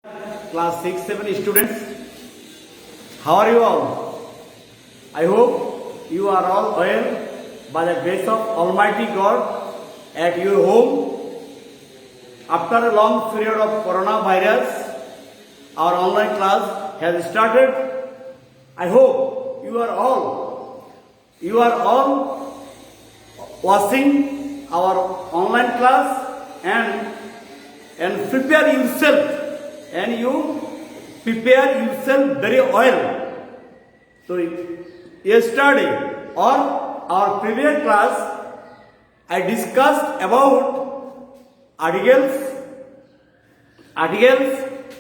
Class 6, 7 students. How are you all? I hope you are all well by the grace of Almighty God at your home. After a long period of coronavirus, our online class has started. I hope you are all watching our online class and prepare yourself and you prepare yourself very well. So yesterday or our previous class I discussed about articles,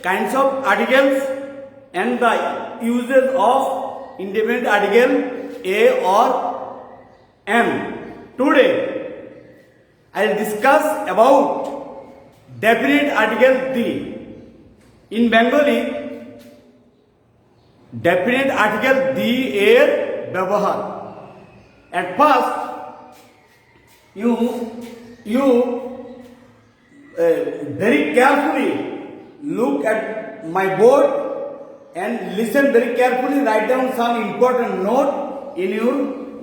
kinds of articles and the uses of indefinite article a or am. Today I will discuss about definite article the. In Bengali, definite article the এর ব্যবহার. At first, you very carefully look at my board and listen very carefully. Write down some important note in your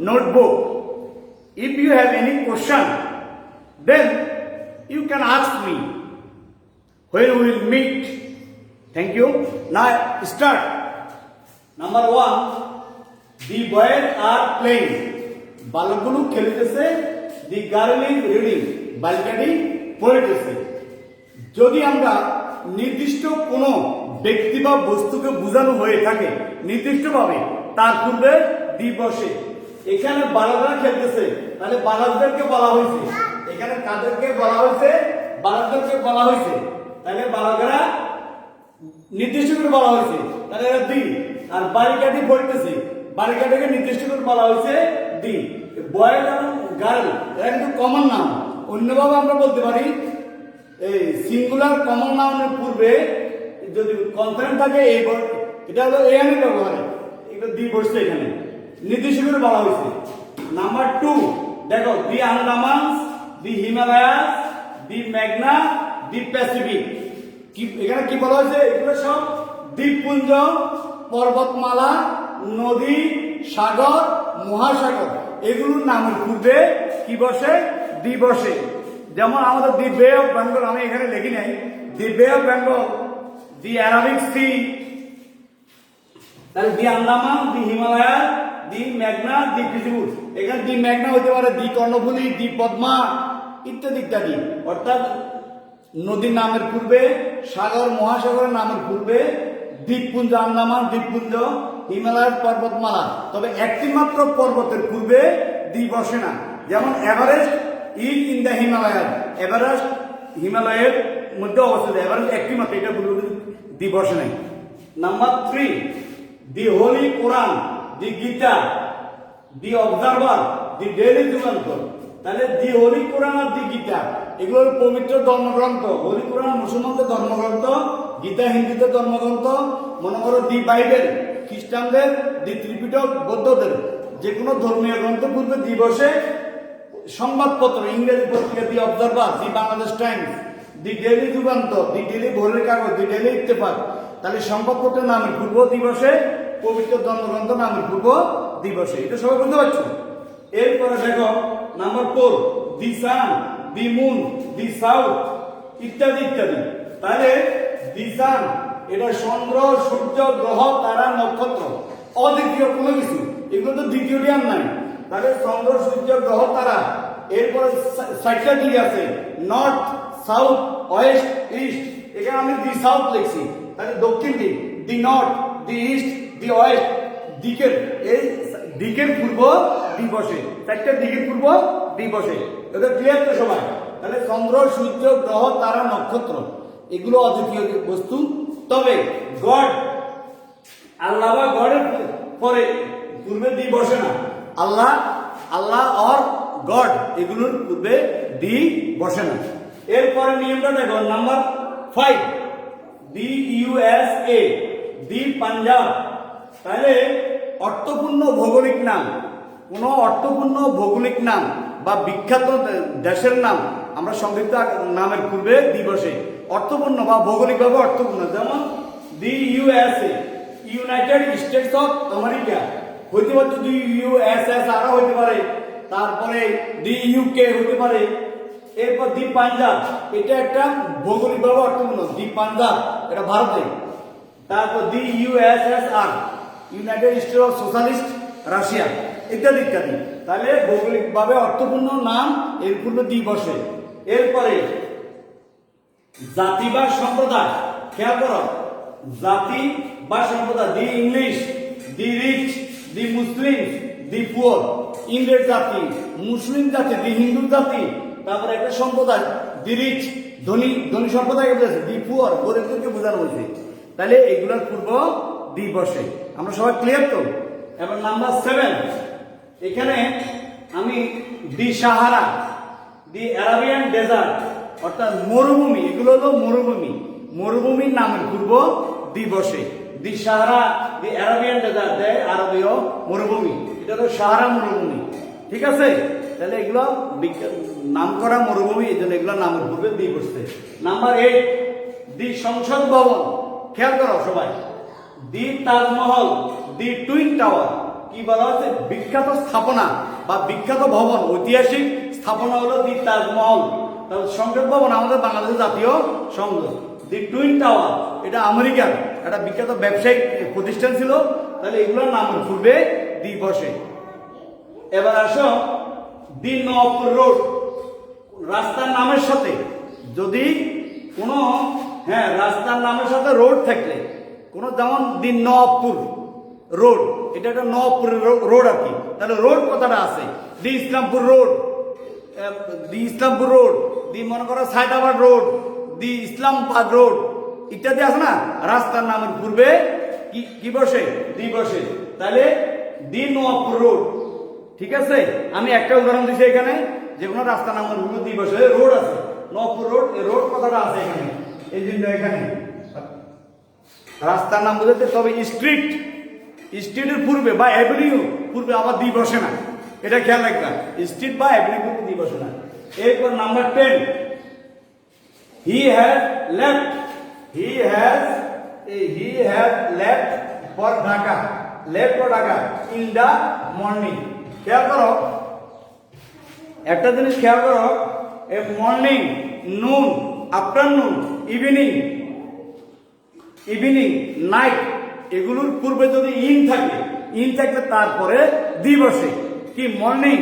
notebook. If you have any question, then you can ask me when we will meet. Thank you. Now start. Number 1, the boys are playing. বালকগুলো খেলতেছে. The girl is reading. বালিকাটি পড়তেছে. যদি আমরা নির্দিষ্ট কোনো ব্যক্তি বা বস্তুকে বোঝানো হয়ে থাকে নির্দিষ্টভাবে তার পূর্বে দি বসে। এখানে বালকরা খেলতেছে তাহলে বালকদেরকে বলা হয়েছে। এখানে কাদেরকে বলা হয়েছে? বালকদেরকে বলা হয়েছে। তাহলে বালকরা নির্দিষ্ট করে বলা হয়েছে তাহলে এটা দি। আর বালিকাটি পড়তেছে বালিকাটাকে নির্দিষ্ট করে বলা হয়েছে দি। বয় এবং গার্ল এটা কিন্তু কমন নাউন। অন্যভাবে আমরা বলতে পারি এই সিঙ্গুলার কমন নাউনের পূর্বে যদি কনসার্ন থাকে এই এটা হলো এন এর ব্যবহারে এটা দি বসছে এখানে নির্দিষ্ট করে বলা হয়েছে। নাম্বার 2 দেখো দি আন্দামানস, দি হিমালয়াস, দি মেঘনা, দি প্যাসিফিক। এখানে কি বলা হয়েছে? এগুলো সব দ্বীপপুঞ্জ, পর্বতমালা, নদী, সাগর, মহাসাগর এগুলোর নামের পূর্বে কি বসে? দি বসে। যেমন আমাদের দি বে অফ বেঙ্গল, আমি এখানে লিখি নাই। The bay of Bengal, the Arabic sea, তাহলে দি আন্দামান, দি হিমালয়া, দি মেঘনা, দি পৃথিবী। এখানে দি মেঘনা হতে পারে দি কর্ণফুলী, দি পদ্মা ইত্যাদি ইত্যাদি। অর্থাৎ নদীর নামের পূর্বে, সাগর মহাসাগরের নামের পূর্বে, দ্বীপপুঞ্জ আন্দামান দ্বীপপুঞ্জ, হিমালয়ের পর্বতমালা। তবে একটি মাত্র পর্বতের পূর্বে দি বসে না। যেমন Everest is in the Himalayas, Everest হিমালয়ের মধ্যে অবস্থিত। এভারেস্ট একটি মাত্র, এটা পূর্বে দি বসে নাই। নাম্বার 3 দি হোলি কোরআন, দি গীতা, দি অবজারভার, দি ডেইলি যুগান্তর। তাহলে দি হোলি কোরআন আর দি গীতা এগুলোর পবিত্র ধর্মগ্রন্থ। হোলি কোরআন মুসলমানদের ধর্মগ্রন্থ, গীতা হিন্দুদের ধর্মগ্রন্থ। মনে করো দি বাইবেল খ্রিস্টানদের, দি ত্রিপিটক বৌদ্ধদের। যে কোনো ধর্মীয় গ্রন্থ পূর্বে দি বসে। সংবাদপত্র ইংরেজি পত্রিকা দি অবজারভার, দি বাংলাদেশ টাইমস, দি ডেইলি যুগান্তর, দি ডেইলি ভোরের কাগজ, দি ডেইলি ইত্তেফাক। তাহলে সংবাদপত্রের নামের পূর্ব দিবসে, পবিত্র ধর্মগ্রন্থ নামের পূর্ব দিবসে। এটা সবাই বুঝতে পারছো? এরপরে দেখো number 4 the sun, the moon, the south ইত্যাদি ইত্যাদি। তাহলে দি সান এটা চন্দ্র, সূর্য, গ্রহ, তারা, নক্ষত্র, অদ্বিতীয় কোনো কিছু। এগুলো তো দ্বিতীয়টি আর নাই। তাহলে চন্দ্র, সূর্য, গ্রহ, তারা। এরপরে 4টা দিক আছে, নর্থ, সাউথ, ওয়েস্ট, ইস্ট। এখানে আমি দি সাউথ লিখছি। তাহলে দক্ষিণ দিক, দি নর্থ, দি ইস্ট, দি ওয়েস্ট। দিকের এই দিকের পূর্ব দিবসে, 4টা দিকের পূর্ব দিবসে। এটা ক্লিয়ার তো সবাই? তাহলে চন্দ্র, সূর্য, গ্রহ, তারা, নক্ষত্র এগুলো অদ্বিতীয় বস্তু। তবে গড, আল্লাহ বা গডের পরে পূর্বে দি বসে না। আল্লাহ অর গড এগুলোর পূর্বে দি বসে না। এরপরে নিয়মটা দেখো নাম্বার 5 দি ইউএসএ, দি পাঞ্জাব। তাহলে অর্থপূর্ণ ভৌগোলিক নাম, কোন অর্থপূর্ণ ভৌগোলিক নাম বা বিখ্যাত দেশের নাম আমরা সংক্ষিপ্ত নামের পূর্বে দি বসে। অর্থপূর্ণ বা ভৌগোলিকভাবে অর্থপূর্ণ, যেমন the USA, United States of America হইতে পারে, দি ইউএসএসআর হইতে পারে, তারপরে দি ইউকে হইতে পারে, এরপর দি পাঞ্জাব, এটা একটা ভৌগোলিকভাবে অর্থপূর্ণ, দি পাঞ্জাব এটা ভারতে, তারপর the USSR, United States of Socialist Russia, ইত্যাদি ইত্যাদি। তাহলে ভৌগোলিকভাবে অর্থপূর্ণ নাম এর পূর্বে দি বসে। এরপরে জাতি বা সম্প্রদায়, খেয়াল করো, জাতি বা সম্প্রদায়, the English, the rich, the Muslim, the poor, ইংরেজ জাতি, মুসলিম জাতি, দি হিন্দু জাতি, তারপরে একটা সম্প্রদায় দি রিচ, ধনী ধনী সম্প্রদায়কে বোঝাচ্ছে, দি পুয়ার গরিবদেরকে বোঝানো হয়েছে। তাহলে এগুলোর পূর্ব দি বসে। আমরা সবাই ক্লিয়ার তো? এবার নাম্বার 7, এখানে আমি দি সাহারা, দি আরাবিয়ান ডেজার্ট অর্থাৎ মরুভূমি, এগুলো হলো মরুভূমি, মরুভূমির নামের পূর্ব দি বসে। দি সাহারা, দি আরাবিয়ান ডেজার্ট, আরবীয় মরুভূমি, এটা হলো সাহারা মরুভূমি। ঠিক আছে? তাহলে এগুলো নাম করা মরুভূমি, এই জন্য এগুলো নামের পূর্বে দি বসছে। নাম্বার 8, দি সংসদ ভবন, খেয়াল করো সবাই, দি তাজমহল, দি টুইন টাওয়ার, কি বলা হচ্ছে? বিখ্যাত স্থাপনা বা বিখ্যাত ভবন, ঐতিহাসিক স্থাপনা হলো দি তাজমহল। তাহলে সংসদ ভবন আমাদের বাংলাদেশের জাতীয় সংসদ। দি টুইন টাওয়ার এটা আমেরিকার একটা বিখ্যাত ব্যবসায়িক প্রতিষ্ঠান ছিল। তাহলে এগুলোর নামের পূর্বে দি বসে। এবার আসো দি নওয়াবপুর রোড, রাস্তার নামের সাথে যদি কোনো রাস্তার নামের সাথে রোড থাকলে কোনো, যেমন দি নওয়াবপুর রোড, এটা একটা নওয়াবপুরের রোড আর কি, তাহলে রোড কথাটা আছে। দি ইসলামপুর রোড, দি ইসলামপুর রোড, দি মনে করো সায়দাবাদ রোড, দি ইসলামাবাদ রোড ইত্যাদি আছে না, রাস্তার নামের পূর্বে কি বসে? দি বসে। তাহলে দি নওয়াবপুর রোড। ঠিক আছে? আমি একটা উদাহরণ দিচ্ছি এখানে, যে কোনো রাস্তার নামের পূর্বে দি বসে। রোড আছে, নওয়াবপুর রোড, এই রোড কথাটা আছে এখানে, এই জন্য এখানে রাস্তার নাম বোঝাতে। তবে স্ট্রিট, স্ট্রিটের পূর্বে বা অ্যাভিনিউ পূর্বে আবার দি বসে না, এটা খেয়াল রাখবেন। স্ট্রিট বা অ্যাভিনিউ পূর্বে দি বসে না। এরপর number 10, he has left, he has left for Dhaka, left for Dhaka in the morning. খেয়াল করো একটা জিনিস, খেয়াল করো, a morning, noon, afternoon, evening, night, এগুলোর পূর্বে যদি ইন থাকে, ইন থাকলে তারপরে দি বসে। কি? Morning,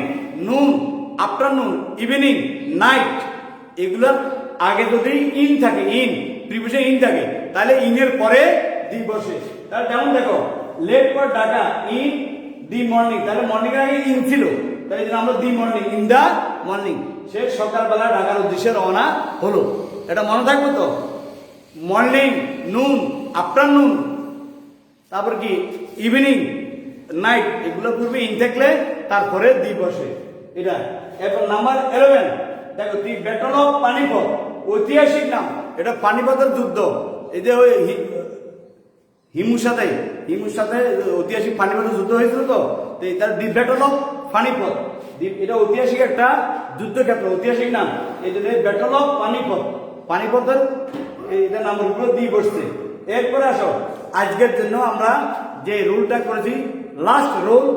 noon, afternoon, evening, night, এগুলোর আগে যদি ইন থাকে, ইন প্রিপোজিশন ইন থাকে, তাহলে ইনের পরে দি বসে। তাহলে যেমন দেখো, late for Dhaka in the morning, তাহলে মর্নিং এর আগে ইন ছিল, তাই আমরা the morning, in the morning, সে সকালবেলা ঢাকার উদ্দেশ্যে রওনা হলো। এটা মনে থাকবে তো? মর্নিং, নুন, আফটারনুন, তারপর কি ইভিনিং, নাইট, এগুলো পূর্বে ইন থাকলে তারপরে দি বসে। এটা। এরপর নাম্বার 11, দেখো, দি ব্যাটল অফ পানিপথ, ঐতিহাসিক নাম, এটা পানিপথের যুদ্ধ। এই যে ওই হিমুর সাথে ঐতিহাসিক পানিপথের যুদ্ধ হয়েছিল তো, তার দি ব্যাটল অফ পানিপথ, এটা ঐতিহাসিক একটা যুদ্ধক্ষেত্র, ঐতিহাসিক নাম, এই জন্য ব্যাটল অফ পানিপথ, পানিপথের এটা নামের উপরে দি বসছে। এরপরে আসো, আজকের জন্য আমরা যে রুলটা করেছি, last rule,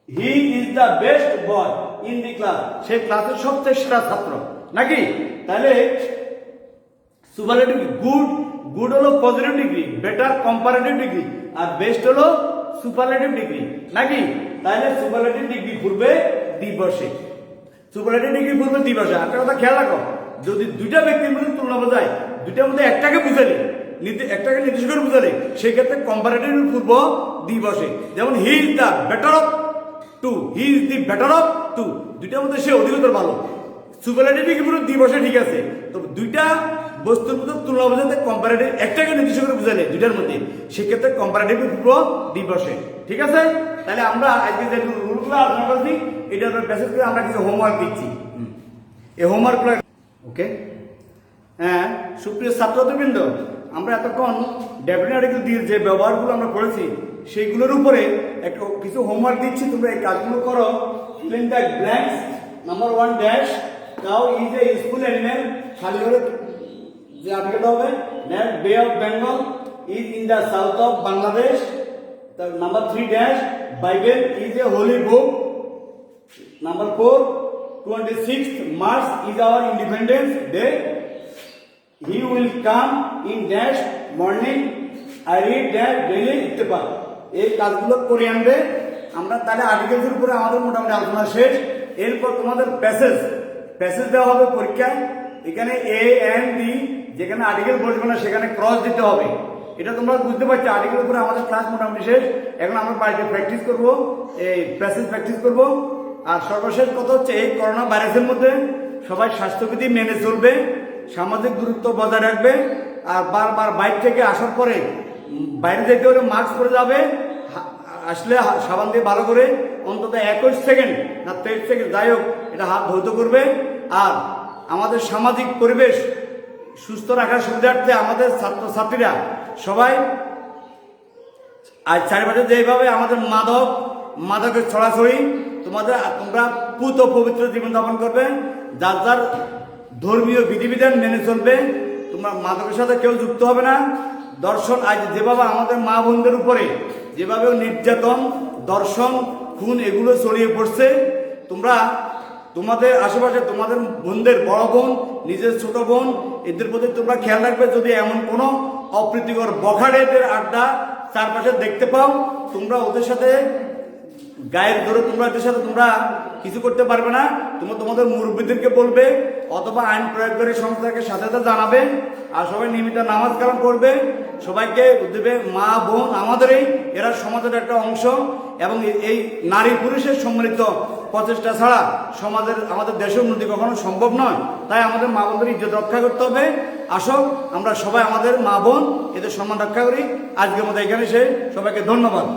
he is the best boy in the class, সে ক্লাসের সবচেয়ে সেরা ছাত্র, নাকি? তাহলে সুপারলেটিভ, গুড হলো positive degree, better comparative degree, আর বেস্ট হলো সুপারলেটিভ ডিগ্রি, নাকি? তাহলে সুপারলেটিভ ডিগ্রি পূর্বে দি বসে, সুপারলেটিভ ডিগ্রি পূর্বে দি বসে। একটা কথা খেয়াল রাখো, যদি দুইটা ব্যক্তির মধ্যে তুলনা বোঝায়, দুইটার মধ্যে একটাকে বুঝালে, একটাকে নির্দেশ করে বুঝালে, সেক্ষেত্রে কম্পারেটিভ পূর্ব দি বসে। যেমন he is the better of two, he is the better of two, দুইটার মধ্যে সে অধিকতর ভালো। সুপারলেটিভ ডিগ্রি পূর্বে দি বসে, ঠিক আছে। তো দুইটা বস্তুর মধ্যে তুলনা বোঝাতে কম্পারেটিভ একটাকে নির্দেশ করে বুঝালে দুইটার মধ্যে, সেক্ষেত্রে কম্পারেটিভ পূর্ব দি বসে। ঠিক আছে? তাহলে আমরা আজকে যে রুলগুলো আলোচনা করছি, এটার বেসিস করে আমরা কিছু হোমওয়ার্ক দিচ্ছি। এই হোমওয়ার্কগুলো ওকে। হ্যাঁ, সুপ্রিয় ছাত্রবৃন্দ, আমরা এতক্ষণ ডেফিনেট আর্টিকেল দিয়ে যে ব্যবহারগুলো আমরা করেছি, সেইগুলোর উপরে একটা কিছু হোমওয়ার্ক দিচ্ছি, তোমরা এই কাজগুলো করো। fill in the blanks. Number 1 dash, cow is a useful animal, খালি হলে যে আর্টিকেলটা হবে next bay of Bengal is in the south of Bangladesh. Number 3 dash Bible is a holy book. Number 4 26th March is our Independence Day. He will come in dash morning. I read that daily newspaper. এই কাজগুলো করে আনবে। আমরা তাহলে আর্টিকেলসের উপরে আমাদের মোটামুটি আলোচনা শেষ। এরপর তোমাদের প্যাসেজ দেওয়া হবে পরীক্ষায়। এখানে এ এন ডি যেখানে আর্টিকেল বসবে না সেখানে ক্রস দিতে হবে। এটা তোমরা বুঝতে পারছো। আর্টিকেল উপরে আমাদের ক্লাস মোটামুটি শেষ। এখন আমরা বাড়িতে প্র্যাকটিস করব, এই প্যাসেজ প্র্যাকটিস করব। আর সর্বশেষ কথা হচ্ছে এই করোনা ভাইরাসের মধ্যে সবাই স্বাস্থ্যবিধি মেনে চলবে, সামাজিক দূরত্ব বজায় রাখবে। আর বারবার বাইরে থেকে আসার পরে বাইরে যেতে হলে মাস্ক পরে যাবে, আসলে সাবান দিয়ে ভালো করে অন্তত 21 সেকেন্ড না 23 সেকেন্ড যাই হোক এটা হাত ধৌত করবে। আর আমাদের সামাজিক পরিবেশ সুস্থ রাখার সুবিধার্থে আমাদের ছাত্রছাত্রীরা সবাই আজ চারিপাশে যেভাবে আমাদের মাদকের ছড়াছড়ি তোমরা পুত পবিত্র জীবনযাপন করবে, যার যার ধর্মীয় বিধিবিধান মেনে চলবে। তোমরা মাদকের সাথে কেউ যুক্ত হবে না। দর্শন আজ যেভাবে আমাদের মা বোনদের উপরে যেভাবে নির্যাতন, দর্শন, খুন এগুলো ছড়িয়ে পড়ছে, তোমরা তোমাদের আশেপাশে তোমাদের বোনদের বড় বোন, নিজের ছোট বোন এদের প্রতি তোমরা খেয়াল রাখবে। যদি এমন কোনো অপ্রীতিকর বখাটেদের আড্ডা চারপাশে দেখতে পাও, তোমরা ওদের সাথে গায়ের ধরে তোমরা এদের সাথে তোমরা কিছু করতে পারবে না। তোমরা তোমাদের মুরব্বীদেরকে বলবে অথবা আইন প্রয়োগকারী সংস্থাকে সাথে সাথে জানাবে। আর সবাই নিয়মিত নামাজ কালাম করবে, সবাইকে দেবে। মা বোন আমাদেরই এরা সমাজের একটা অংশ, এবং এই নারী পুরুষের সম্মিলিত প্রচেষ্টা ছাড়া আমাদের দেশের উন্নতি কখনো সম্ভব নয়। তাই আমাদের মা বোনদের ইজ্জত রক্ষা করতে হবে। আসো আমরা সবাই আমাদের মা বোন এদের সম্মান রক্ষা করি। আজকের মতো এখানে সবাইকে ধন্যবাদ।